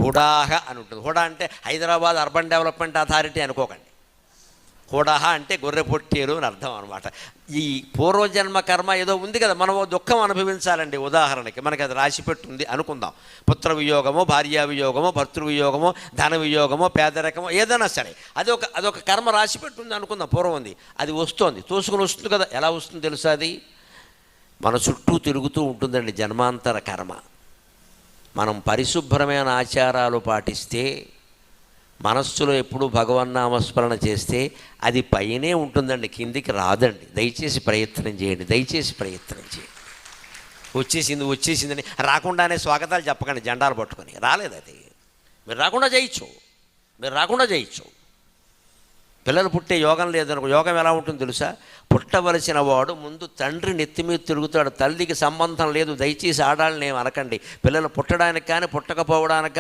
హుడాహ అని ఉంటుంది. హుడా అంటే హైదరాబాద్ అర్బన్ డెవలప్మెంట్ అథారిటీ అనుకోకండి. హుడాహ అంటే గొర్రె పొట్టేలు అని అర్థం అనమాట. ఈ పూర్వజన్మ కర్మ ఏదో ఉంది కదా, మనం దుఃఖం అనుభవించాలండి. ఉదాహరణకి మనకి అది రాసిపెట్టుంది అనుకుందాం. పుత్ర వియోగమో, భార్యా వియోగమో, భర్తృవియోగమో, ధన వియోగమో, పేదరికమో, ఏదైనా సరే అదొక కర్మ రాసిపెట్టుంది అనుకుందాం. పూర్వం ఉంది, అది వస్తుంది, తోసుకొని వస్తుంది కదా. ఎలా వస్తుంది తెలుసా? అది మన చుట్టూ తిరుగుతూ ఉంటుందండి జన్మాంతర కర్మ. మనం పరిశుభ్రమైన ఆచారాలు పాటిస్తే, మనస్సులో ఎప్పుడు భగవన్నామస్మరణ చేస్తే అది పైనే ఉంటుందండి, కిందికి రాదండి. దయచేసి ప్రయత్నం చేయండి, దయచేసి ప్రయత్నం చేయండి. వచ్చేసిందని రాకుండానే స్వాగతాలు చెప్పకండి జెండాలు పట్టుకొని. రాలేదు అది, మీరు రాకుండా చేయొచ్చు. పిల్లలు పుట్టే యోగం లేదనుకో. యోగం ఎలా ఉంటుందో తెలుసా? పుట్టవలసిన వాడు ముందు తండ్రి నెత్తి మీద తిరుగుతాడు. తల్లికి సంబంధం లేదు. దయచేసి ఆడాలని ఏమి అనకండి. పిల్లలు పుట్టడానికి కానీ పుట్టకపోవడానికి